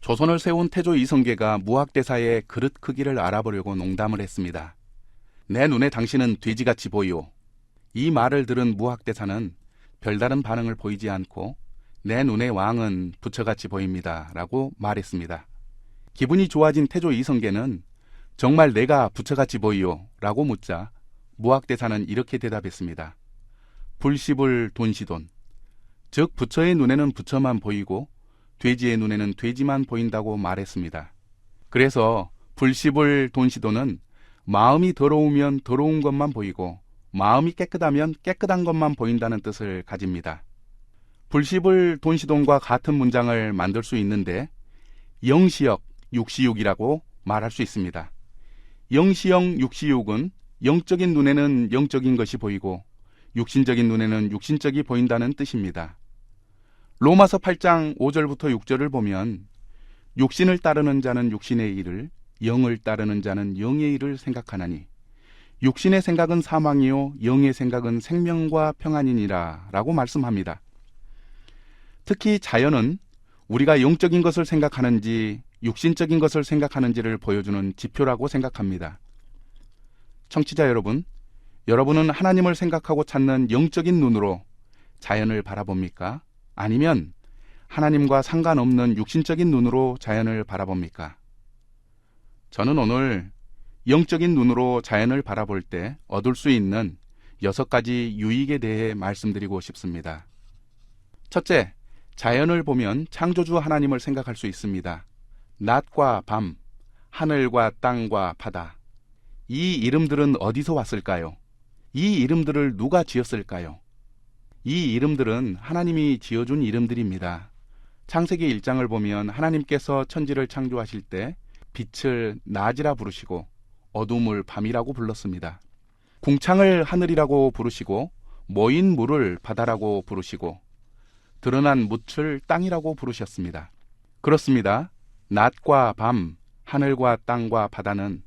조선을 세운 태조 이성계가 무학대사의 그릇 크기를 알아보려고 농담을 했습니다. 내 눈에 당신은 돼지같이 보이오. 이 말을 들은 무학대사는 별다른 반응을 보이지 않고 내 눈에 왕은 부처같이 보입니다 라고 말했습니다. 기분이 좋아진 태조 이성계는 정말 내가 부처같이 보이오 라고 묻자 무학대사는 이렇게 대답했습니다. 불시불 돈시돈. 즉 부처의 눈에는 부처만 보이고 돼지의 눈에는 돼지만 보인다고 말했습니다. 그래서 불시불 돈시도는 마음이 더러우면 더러운 것만 보이고 마음이 깨끗하면 깨끗한 것만 보인다는 뜻을 가집니다. 불시불 돈시돈과 같은 문장을 만들 수 있는데 영시역, 육시육이라고 말할 수 있습니다. 영시역, 육시육은 영적인 눈에는 영적인 것이 보이고 육신적인 눈에는 육신적이 보인다는 뜻입니다. 로마서 8장 5절부터 6절을 보면 육신을 따르는 자는 육신의 일을, 영을 따르는 자는 영의 일을 생각하나니 육신의 생각은 사망이요 영의 생각은 생명과 평안이니라 라고 말씀합니다. 특히 자연은 우리가 영적인 것을 생각하는지 육신적인 것을 생각하는지를 보여주는 지표라고 생각합니다. 청취자 여러분, 여러분은 하나님을 생각하고 찾는 영적인 눈으로 자연을 바라봅니까? 아니면 하나님과 상관없는 육신적인 눈으로 자연을 바라봅니까? 저는 오늘 영적인 눈으로 자연을 바라볼 때 얻을 수 있는 6가지 유익에 대해 말씀드리고 싶습니다. 첫째, 자연을 보면 창조주 하나님을 생각할 수 있습니다. 낮과 밤, 하늘과 땅과 바다. 이 이름들은 어디서 왔을까요? 이 이름들을 누가 지었을까요? 이 이름들은 하나님이 지어준 이름들입니다. 창세기 1장을 보면 하나님께서 천지를 창조하실 때 빛을 낮이라 부르시고 어둠을 밤이라고 불렀습니다. 궁창을 하늘이라고 부르시고 모인 물을 바다라고 부르시고 드러난 묻을 땅이라고 부르셨습니다. 그렇습니다. 낮과 밤, 하늘과 땅과 바다는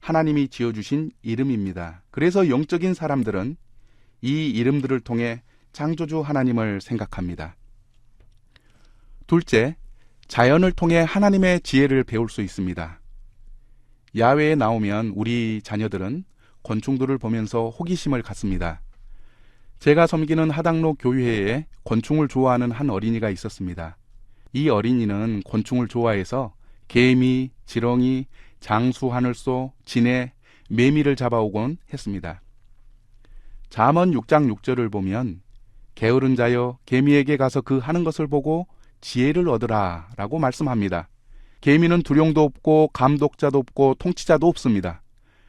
하나님이 지어주신 이름입니다. 그래서 영적인 사람들은 이 이름들을 통해 창조주 하나님을 생각합니다. 둘째, 자연을 통해 하나님의 지혜를 배울 수 있습니다. 야외에 나오면 우리 자녀들은 곤충들을 보면서 호기심을 갖습니다. 제가 섬기는 하당로 교회에 곤충을 좋아하는 한 어린이가 있었습니다. 이 어린이는 곤충을 좋아해서 개미, 지렁이, 장수, 하늘소, 진해, 매미를 잡아오곤 했습니다. 잠언 6장 6절을 보면 게으른 자여 개미에게 가서 그 하는 것을 보고 지혜를 얻으라 라고 말씀합니다. 개미는 두령도 없고 감독자도 없고 통치자도 없습니다.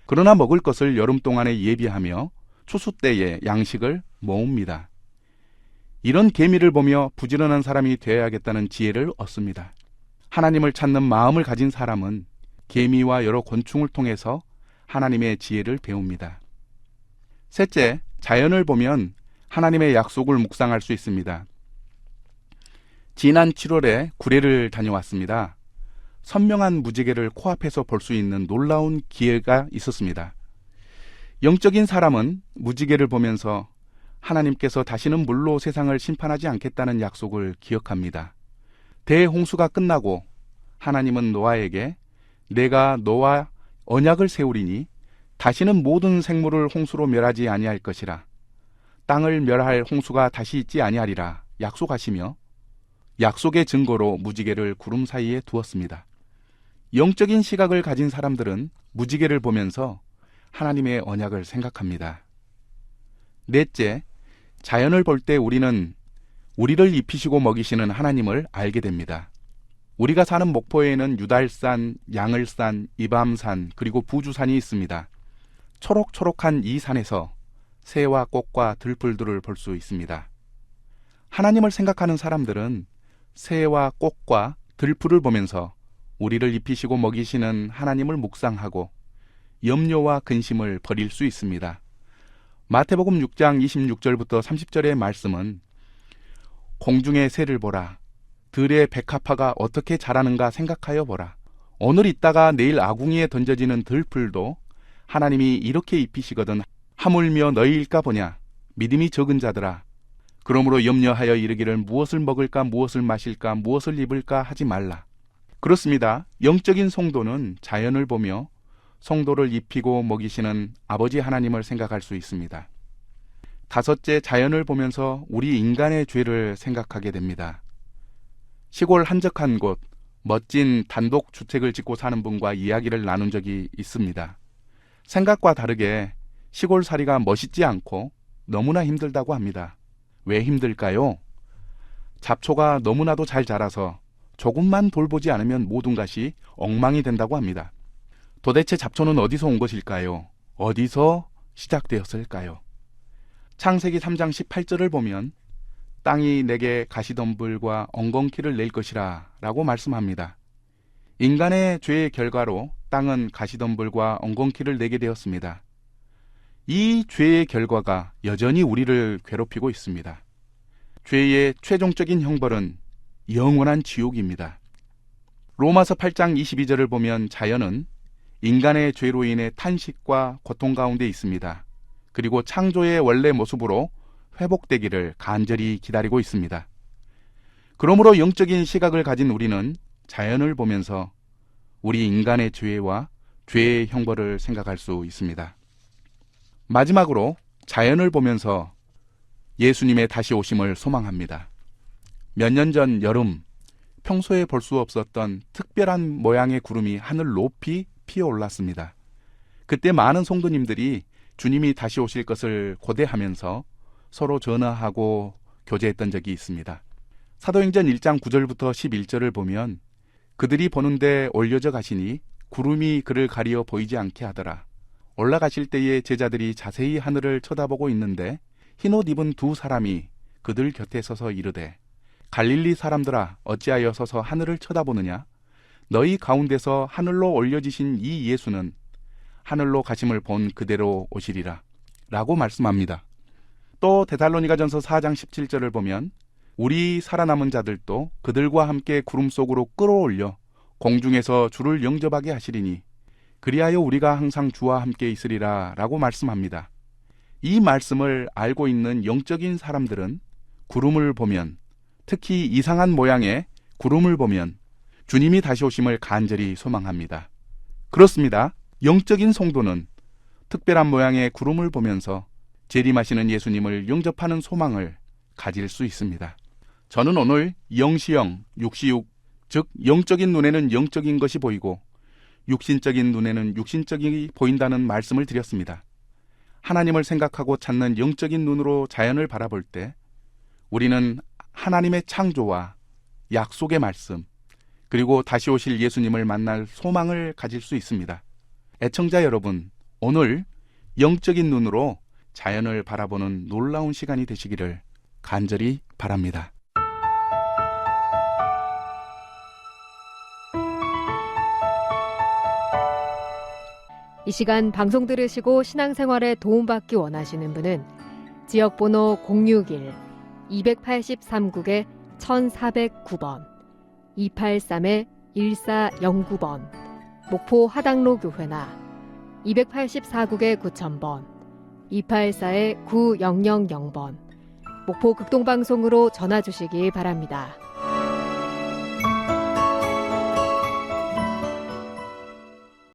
그러나 먹을 것을 여름 동안에 예비하며 추수 때에 양식을 모읍니다. 이런 개미를 보며 부지런한 사람이 되어야겠다는 지혜를 얻습니다. 하나님을 찾는 마음을 가진 사람은 개미와 여러 곤충을 통해서 하나님의 지혜를 배웁니다. 셋째, 자연을 보면 하나님의 약속을 묵상할 수 있습니다. 지난 7월에 구례를 다녀왔습니다. 선명한 무지개를 코앞에서 볼 수 있는 놀라운 기회가 있었습니다. 영적인 사람은 무지개를 보면서 하나님께서 다시는 물로 세상을 심판하지 않겠다는 약속을 기억합니다. 대홍수가 끝나고 하나님은 노아에게 내가 너와 언약을 세우리니 다시는 모든 생물을 홍수로 멸하지 아니할 것이라. 땅을 멸할 홍수가 다시 있지 아니하리라 약속하시며 약속의 증거로 무지개를 구름 사이에 두었습니다. 영적인 시각을 가진 사람들은 무지개를 보면서 하나님의 언약을 생각합니다. 넷째, 자연을 볼 때 우리는 우리를 입히시고 먹이시는 하나님을 알게 됩니다. 우리가 사는 목포에는 유달산, 양을산, 이밤산 그리고 부주산이 있습니다. 초록초록한 이 산에서 새와 꽃과 들풀들을 볼 수 있습니다. 하나님을 생각하는 사람들은 새와 꽃과 들풀을 보면서 우리를 입히시고 먹이시는 하나님을 묵상하고 염려와 근심을 버릴 수 있습니다. 마태복음 6장 26절부터 30절의 말씀은 공중의 새를 보라. 들의 백합화가 어떻게 자라는가 생각하여 보라. 오늘 있다가 내일 아궁이에 던져지는 들풀도 하나님이 이렇게 입히시거든 하물며 너희일까 보냐. 믿음이 적은 자들아. 그러므로 염려하여 이르기를 무엇을 먹을까 무엇을 마실까 무엇을 입을까 하지 말라. 그렇습니다. 영적인 성도는 자연을 보며 성도를 입히고 먹이시는 아버지 하나님을 생각할 수 있습니다. 다섯째, 자연을 보면서 우리 인간의 죄를 생각하게 됩니다. 시골 한적한 곳, 멋진 단독 주택을 짓고 사는 분과 이야기를 나눈 적이 있습니다. 생각과 다르게 시골살이가 멋있지 않고 너무나 힘들다고 합니다. 왜 힘들까요? 잡초가 너무나도 잘 자라서 조금만 돌보지 않으면 모든 것이 엉망이 된다고 합니다. 도대체 잡초는 어디서 온 것일까요? 어디서 시작되었을까요? 창세기 3장 18절을 보면 땅이 내게 가시덤불과 엉겅퀴를 낼 것이라 라고 말씀합니다. 인간의 죄의 결과로 땅은 가시덤불과 엉겅퀴를 내게 되었습니다. 이 죄의 결과가 여전히 우리를 괴롭히고 있습니다. 죄의 최종적인 형벌은 영원한 지옥입니다. 로마서 8장 22절을 보면 자연은 인간의 죄로 인해 탄식과 고통 가운데 있습니다. 그리고 창조의 원래 모습으로 회복되기를 간절히 기다리고 있습니다. 그러므로 영적인 시각을 가진 우리는 자연을 보면서 우리 인간의 죄와 죄의 형벌을 생각할 수 있습니다. 마지막으로 자연을 보면서 예수님의 다시 오심을 소망합니다. 몇 년 전 여름, 평소에 볼 수 없었던 특별한 모양의 구름이 하늘 높이 피어올랐습니다. 그때 많은 성도님들이 주님이 다시 오실 것을 고대하면서 서로 전화하고 교제했던 적이 있습니다. 사도행전 1장 9절부터 11절을 보면 그들이 보는데 올려져 가시니 구름이 그를 가리어 보이지 않게 하더라. 올라가실 때에 제자들이 자세히 하늘을 쳐다보고 있는데 흰옷 입은 두 사람이 그들 곁에 서서 이르되 갈릴리 사람들아 어찌하여 서서 하늘을 쳐다보느냐? 너희 가운데서 하늘로 올려지신 이 예수는 하늘로 가심을 본 그대로 오시리라 라고 말씀합니다. 또 데살로니가전서 4장 17절을 보면 우리 살아남은 자들도 그들과 함께 구름 속으로 끌어올려 공중에서 주를 영접하게 하시리니 그리하여 우리가 항상 주와 함께 있으리라 라고 말씀합니다. 이 말씀을 알고 있는 영적인 사람들은 구름을 보면, 특히 이상한 모양의 구름을 보면 주님이 다시 오심을 간절히 소망합니다. 그렇습니다. 영적인 성도는 특별한 모양의 구름을 보면서 재림하시는 예수님을 영접하는 소망을 가질 수 있습니다. 저는 오늘 영시영, 육시육, 즉 영적인 눈에는 영적인 것이 보이고 육신적인 눈에는 육신적이 보인다는 말씀을 드렸습니다. 하나님을 생각하고 찾는 영적인 눈으로 자연을 바라볼 때 우리는 하나님의 창조와 약속의 말씀, 그리고 다시 오실 예수님을 만날 소망을 가질 수 있습니다. 애청자 여러분, 오늘 영적인 눈으로 자연을 바라보는 놀라운 시간이 되시기를 간절히 바랍니다. 이 시간 방송 들으시고 신앙생활에 도움받기 원하시는 분은 지역번호 061-283국에 1409번 283-1409번 목포 하당로 교회나 284국에 9000번 284-9000번 목포 극동방송으로 전화 주시기 바랍니다.